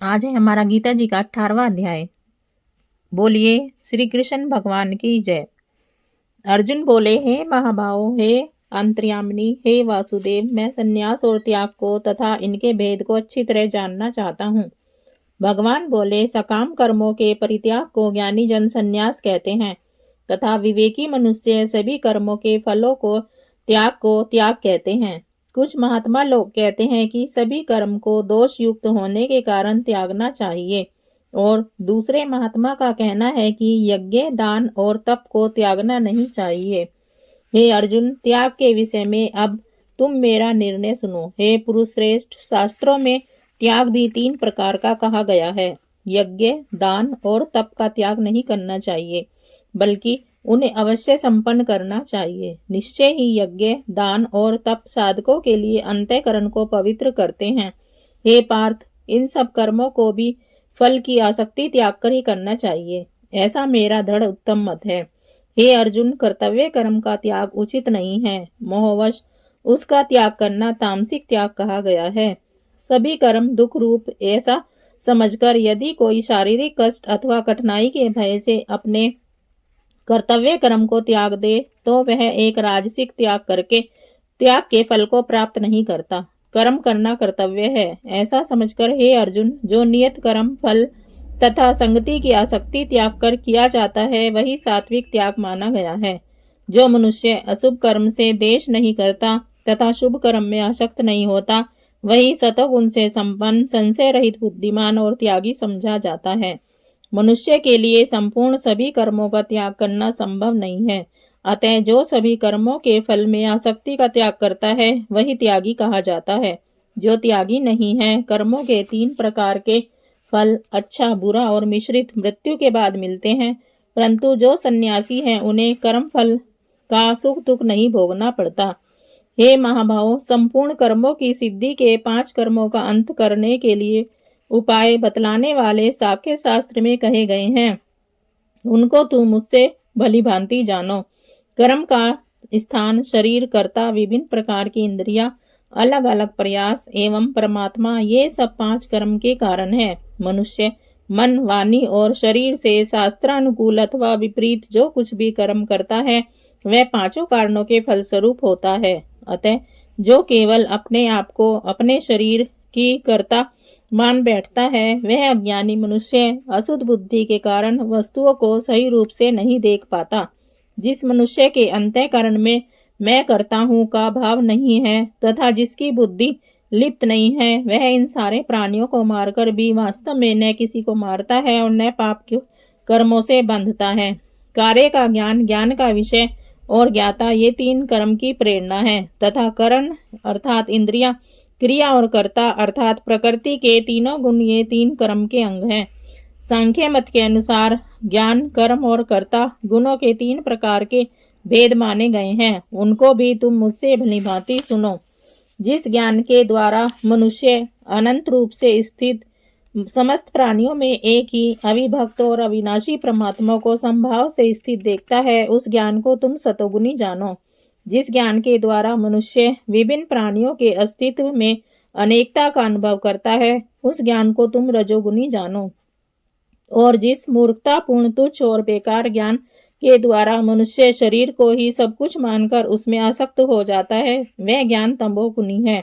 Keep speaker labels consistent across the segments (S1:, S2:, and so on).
S1: आज है हमारा गीता जी का 18वां अध्याय। बोलिए श्री कृष्ण भगवान की जय। अर्जुन बोले, हे महाभाव, हे अंतर्यामिनी, हे वासुदेव, मैं संन्यास और त्याग को तथा इनके भेद को अच्छी तरह जानना चाहता हूँ। भगवान बोले, सकाम कर्मों के परित्याग को ज्ञानी जन संन्यास कहते हैं तथा विवेकी मनुष्य सभी कर्मों के फलों को त्याग कहते हैं। कुछ महात्मा लोग कहते हैं कि सभी कर्म को दोष युक्त होने के कारण त्यागना चाहिए और दूसरे महात्मा का कहना है कि यज्ञ, दान और तप को त्यागना नहीं चाहिए। हे अर्जुन, त्याग के विषय में अब तुम मेरा निर्णय सुनो। हे पुरुष श्रेष्ठ, शास्त्रों में त्याग भी 3 प्रकार का कहा गया है। यज्ञ, दान और तप का त्याग नहीं करना चाहिए, बल्कि उन्हें अवश्य संपन्न करना चाहिए। निश्चय ही यज्ञ, दान और तप साधकों के लिए अंतःकरण को पवित्र करते हैं। हे पार्थ, इन सब कर्मों को भी फल की आसक्ति त्याग कर ही करना चाहिए, ऐसा मेरा दृढ़ उत्तम मत है। हे अर्जुन, कर्तव्य कर्म का त्याग उचित नहीं है। मोहवश उसका त्याग करना तामसिक त्याग कहा गया है। सभी कर्म दुख रूप ऐसा समझकर यदि कोई शारीरिक कष्ट अथवा कठिनाई के भय से अपने कर्तव्य कर्म को त्याग दे तो वह एक राजसिक त्याग करके त्याग के फल को प्राप्त नहीं करता। कर्म करना कर्तव्य है ऐसा समझकर हे अर्जुन, जो नियत कर्म फल तथा संगति की आसक्ति त्याग कर किया जाता है वही सात्विक त्याग माना गया है। जो मनुष्य अशुभ कर्म से देश नहीं करता तथा शुभ कर्म में आसक्त नहीं होता वही सतोगुण से संपन्न, संशय रहित, बुद्धिमान और त्यागी समझा जाता है। मनुष्य के लिए संपूर्ण सभी कर्मों का त्याग करना संभव नहीं है। अतः जो सभी कर्मों के फल में आसक्ति का त्याग करता है वही त्यागी कहा जाता है। जो त्यागी नहीं है, कर्मों के 3 प्रकार के फल अच्छा, बुरा और मिश्रित मृत्यु के बाद मिलते हैं, परंतु जो सन्यासी हैं उन्हें कर्म फल का सुख दुख नहीं भोगना पड़ता। हे महाभाव, संपूर्ण कर्मों की सिद्धि के 5 कर्मों का अंत करने के लिए उपाय बतलाने वाले साख्य शास्त्र में कहे गए हैं, उनको तुम मुझसे भली भांति जानो। कर्म का स्थान, शरीर, कर्ता, विभिन्न प्रकार की इंद्रियां, अलग अलग प्रयास एवं परमात्मा, ये सब 5 कर्म के कारण है। मनुष्य मन, वाणी और शरीर से शास्त्रानुकूल अथवा विपरीत जो कुछ भी कर्म करता है वह 5 कारणों के फलस्वरूप होता है। अतः जो केवल अपने आप को अपने शरीर की कर्ता मान बैठता है वह अज्ञानी मनुष्य अशुद्ध बुद्धि के कारण वस्तुओं को सही रूप से नहीं देख पाता। जिस मनुष्य के अंतःकरण में मैं करता हूँ का भाव नहीं है तथा जिसकी बुद्धि लिप्त नहीं है वह इन सारे प्राणियों को मारकर भी वास्तव में न किसी को मारता है और न पाप के कर्मों से बंधता है। कार्य का ज्ञान, ज्ञान का विषय और ज्ञाता, ये 3 कर्म की प्रेरणा है तथा करण अर्थात इंद्रिया, क्रिया और कर्ता अर्थात प्रकृति के तीनों गुण ये 3 कर्म के अंग हैं। सांख्य मत के अनुसार ज्ञान, कर्म और कर्ता गुणों के 3 प्रकार के भेद माने गए हैं, उनको भी तुम मुझसे भली भांति सुनो। जिस ज्ञान के द्वारा मनुष्य अनंत रूप से स्थित समस्त प्राणियों में एक ही अविभक्त और अविनाशी परमात्मा को संभाव से स्थित देखता है, उस ज्ञान को तुम सतोगुनी जानो। जिस ज्ञान के द्वारा मनुष्य विभिन्न प्राणियों के अस्तित्व में अनेकता का अनुभव करता है उस ज्ञान को तुम रजोगुनी जानो। और जिस मूर्खतापूर्ण, तुच्छ और बेकार ज्ञान के द्वारा मनुष्य शरीर को ही सब कुछ मानकर उसमें आसक्त हो जाता है वह ज्ञान तमोगुनी है।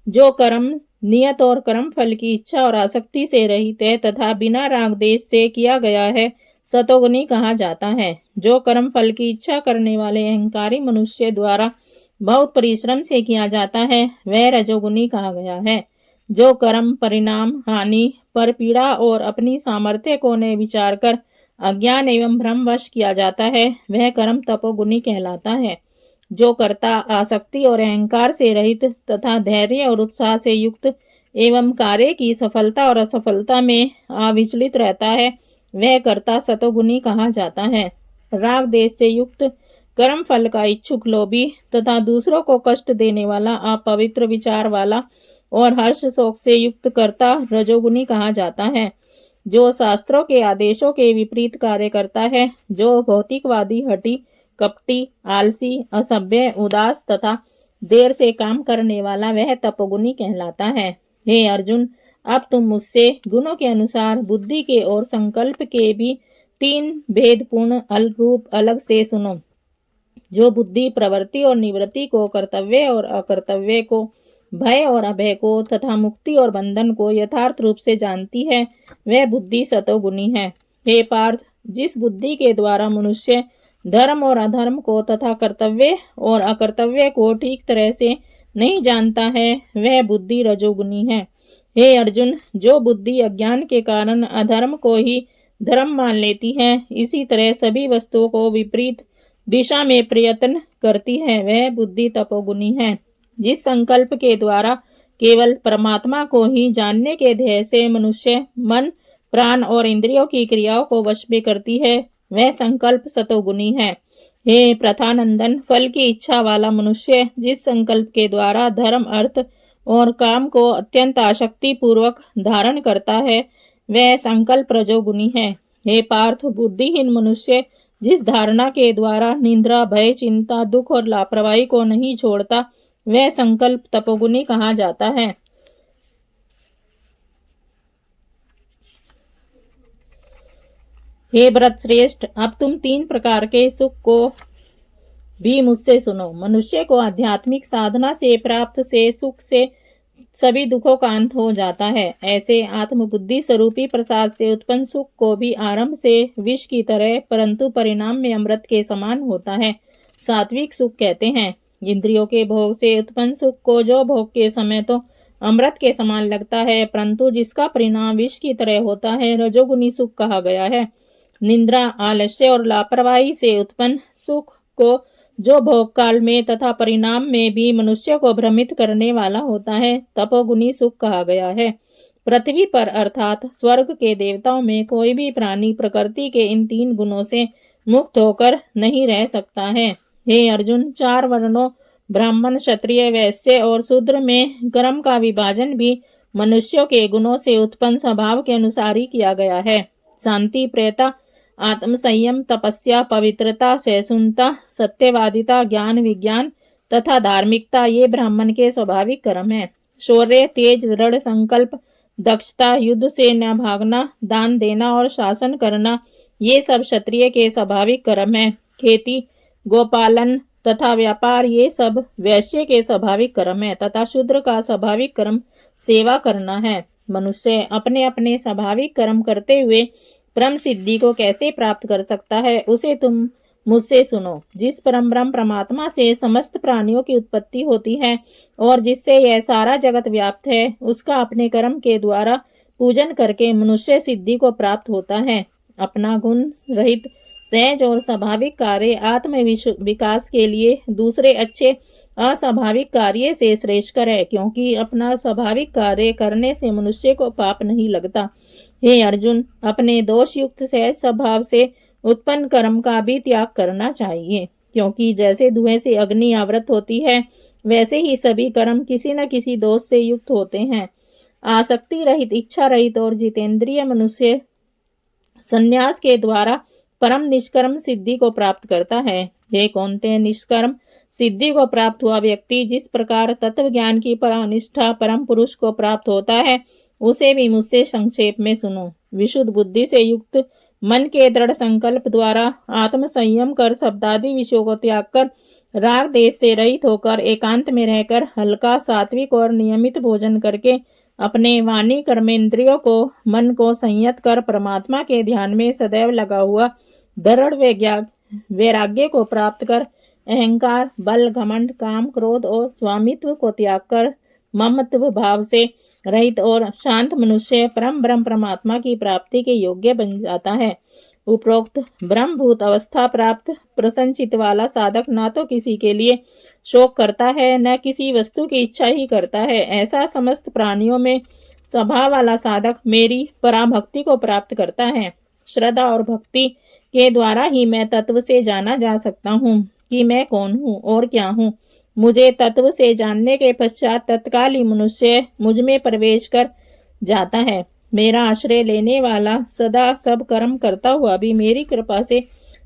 S1: जो कर्म नियत और कर्म फल की इच्छा और आसक्ति से रहित है तथा बिना राग देश से किया गया है सतोगुनी कहा जाता है। जो कर्म फल की इच्छा करने वाले अहंकारी मनुष्य द्वारा बहुत परिश्रम से किया जाता है वह रजोगुनी कहा गया है। जो कर्म परिणाम, हानि पर पीड़ा और अपनी सामर्थ्य को न विचार कर अज्ञान एवं भ्रमवश किया जाता है वह कर्म तपोगुनी कहलाता है। जो कर्ता आसक्ति और अहंकार से रहित तथा धैर्य और उत्साह से युक्त एवं कार्य की सफलता और असफलता में अविचलित रहता है वह कर्ता सतोगुनी कहा जाता है। राग देश से युक्त, कर्म फल का इच्छुक, लोभी तथा दूसरों को कष्ट देने वाला, अपवित्र विचार वाला और हर्ष शोक से युक्त कर्ता रजोगुनी कहा जाता है। जो शास्त्रों के आदेशों के विपरीत कार्य करता है, जो भौतिकवादी, हठी, कपटी, आलसी, असभ्य, उदास तथा देर से काम करने वाला वह तपोगुनी कहलाता है। हे अर्जुन, अब तुम मुझसे गुणों के अनुसार बुद्धि के और संकल्प के भी 3 भेदपूर्ण रूप अलग से सुनो। जो बुद्धि प्रवृत्ति और निवृत्ति को, कर्तव्य और अकर्तव्य को, भय और अभय को तथा मुक्ति और बंधन को यथार्थ रूप से जानती है, वह बुद्धि सतोगुणी है। हे पार्थ, जिस बुद्धि के द्वारा मनुष्य धर्म और अधर्म को तथा कर्तव्य और अकर्तव्य को ठीक तरह से नहीं जानता है, वह बुद्धि रजोगुणी है। हे अर्जुन, जो बुद्धि अज्ञान के कारण अधर्म को ही धर्म मान लेती है, इसी तरह सभी वस्तुओं को विपरीत दिशा में प्रयत्न करती है, वह बुद्धि तपोगुणी है। जिस संकल्प के द्वारा केवल परमात्मा को ही जानने के ध्येय से मनुष्य मन, प्राण और इंद्रियों की क्रियाओं को वश में करती है, वह संकल्प सतोगुणी है। हे प्रथानंदन, फल की इच्छा वाला मनुष्य जिस संकल्प के द्वारा धर्म, अर्थ और काम को अत्यंत आसक्ति पूर्वक धारण करता है, वह संकल्प रजोगुणी है। हे पार्थ, बुद्धिहीन मनुष्य जिस धारणा के द्वारा निंद्रा, भय, चिंता, दुख और लापरवाही को नहीं छोड़ता, वह संकल्प तपोगुणी कहा जाता है। हे व्रत श्रेष्ठ, अब तुम 3 प्रकार के सुख को भी मुझसे सुनो। मनुष्य को आध्यात्मिक साधना से प्राप्त से सुख से सभी दुखों का अंत हो जाता है। ऐसे आत्मबुद्धि स्वरूपी प्रसाद से उत्पन्न सुख को भी आरंभ से विष की तरह परंतु परिणाम में अमृत के समान होता है, सात्विक सुख कहते हैं। इंद्रियों के भोग से उत्पन्न सुख को जो भोग के समय तो अमृत के समान लगता है, परंतु जिसका परिणाम विष की तरह होता है, रजोगुनी सुख कहा गया है। निंद्रा, आलस्य और लापरवाही से उत्पन्न सुख को जो भोग काल में तथा परिणाम में भी मनुष्य को भ्रमित करने वाला होता है, तपोगुनी सुख कहा गया है। पृथ्वी पर अर्थात स्वर्ग के देवताओं में कोई भी प्राणी प्रकृति के इन 3 गुणों से मुक्त होकर नहीं रह सकता है। हे अर्जुन, 4 वर्णों ब्राह्मण, क्षत्रिय, वैश्य और शूद्र में कर्म का विभाजन भी मनुष्यों के गुणों से उत्पन्न स्वभाव के अनुसार ही किया गया है। शांति, प्रियता, आत्म संयम, तपस्या, पवित्रता, सहिष्णुता, सत्यवादिता, ज्ञान, विज्ञान तथा धार्मिकता ये ब्राह्मण के स्वाभाविक कर्म है। शौर्य, तेज, दृढ़ संकल्प, दक्षता, युद्ध से न भागना, दान देना और शासन करना ये सब क्षत्रिय के स्वाभाविक कर्म है। खेती, गोपालन तथा व्यापार ये सब वैश्य के स्वाभाविक कर्म है तथा शूद्र का स्वाभाविक कर्म सेवा करना है। मनुष्य अपने अपने स्वाभाविक कर्म करते हुए परम सिद्धि को कैसे प्राप्त कर सकता है, उसे तुम मुझसे सुनो। जिस परम ब्रह्म परमात्मा से समस्त प्राणियों की उत्पत्ति होती है और जिससे यह सारा जगत व्याप्त है, उसका अपने कर्म के द्वारा पूजन करके मनुष्य सिद्धि को प्राप्त होता है। अपना गुण रहित सहज और स्वाभाविक कार्य आत्म विकास के लिए दूसरे अच्छे अस्वाभाविक कार्य से श्रेष्ठकर है, क्योंकि अपना स्वाभाविक कार्य करने से मनुष्य को पाप नहीं लगता। हे अर्जुन, अपने दोष युक्त सहज स्वभाव से उत्पन्न कर्म का भी त्याग करना चाहिए, क्योंकि जैसे धुएं से अग्नि आवृत होती है, वैसे ही सभी कर्म किसी न किसी दोष से युक्त होते हैं। आसक्ति रहित, इच्छा रहित और जितेंद्रिय मनुष्य संन्यास के द्वारा परम निष्कर्म सिद्धि को प्राप्त करता है। हे कौन्तेय, निष्कर्म सिद्धि को प्राप्त हुआ व्यक्ति जिस प्रकार तत्व ज्ञान की परनिष्ठा परम पुरुष को प्राप्त होता है, उसे भी मुझसे संक्षेप में सुनो। विशुद्ध बुद्धि से युक्त मन के दृढ़ संकल्प द्वारा आत्म संयम कर शब्दादि विषयों को त्याग कर राग देश से रहित होकर एकांत में रहकर हल्का, सात्विक और नियमित भोजन करके अपने वाणी कर्मेंद्रियों को, मन को संयत कर परमात्मा के ध्यान में सदैव लगा हुआ दृढ़ वैराग्य को प्राप्त कर अहंकार, बल, घमंड, काम, क्रोध और स्वामित्व को त्याग कर ममत्व भाव से रहित और शांत मनुष्य परम ब्रह्म परमात्मा की प्राप्ति के योग्य बन जाता है। उपरोक्त ब्रह्मभूत अवस्था प्राप्त प्रसन्नचित वाला साधक न तो किसी के लिए शोक करता है, न किसी वस्तु की इच्छा ही करता है। ऐसा समस्त प्राणियों में स्वभाव वाला साधक मेरी पराभक्ति को प्राप्त करता है। श्रद्धा और भक्ति के द्वारा ही मैं तत्व से जाना जा सकता हूँ कि मैं कौन हूँ और क्या हूँ। मुझे तत्व से जानने के पश्चात तत्काल ही मनुष्य मुझ में प्रवेश कर जाता है। मेरा आश्रय लेने वाला सदा सब कर्म करता हुआ भी मेरी कृपा से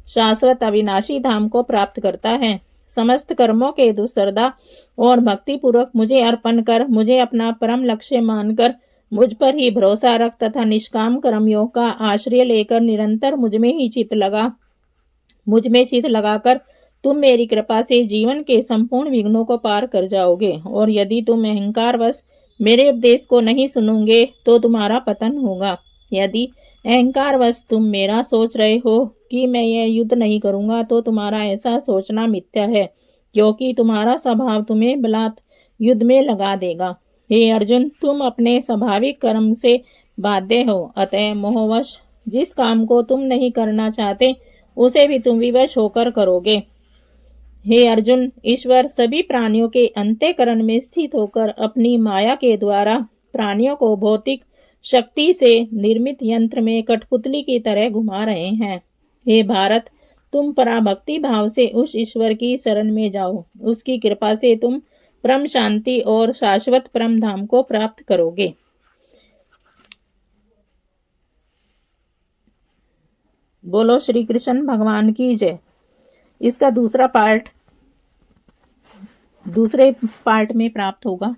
S1: शाश्वत अविनाशी धाम को प्राप्त करता है। समस्त कर्मों के श्रद्धा और भक्ति पूर्वक मुझे अर्पण कर मुझे अपना परम लक्ष्य मानकर मुझ पर ही भरोसा रख तथा निष्काम कर्मयोग का आश्रय लेकर निरंतर मुझ में चित लगाकर तुम मेरी कृपा से जीवन के संपूर्ण विघ्नों को पार कर जाओगे। और यदि तुम अहंकारवश मेरे उपदेश को नहीं सुनोगे तो तुम्हारा पतन होगा। यदि अहंकारवश तुम मेरा सोच रहे हो कि मैं यह युद्ध नहीं करूंगा तो तुम्हारा ऐसा सोचना मिथ्या है, क्योंकि तुम्हारा स्वभाव तुम्हें बलात् युद्ध में लगा देगा। हे अर्जुन, तुम अपने स्वाभाविक कर्म से बाध्य हो, अतः मोहवश जिस काम को तुम नहीं करना चाहते उसे भी तुम विवश होकर करोगे। हे अर्जुन, ईश्वर सभी प्राणियों के अंतःकरण में स्थित होकर अपनी माया के द्वारा प्राणियों को भौतिक शक्ति से निर्मित यंत्र में कठपुतली की तरह घुमा रहे हैं। हे भारत, तुम पराभक्ति भाव से उस ईश्वर की शरण में जाओ। उसकी कृपा से तुम परम शांति और शाश्वत परम धाम को प्राप्त करोगे। बोलो श्री कृष्ण भगवान की जय। इसका दूसरे पार्ट में प्राप्त होगा।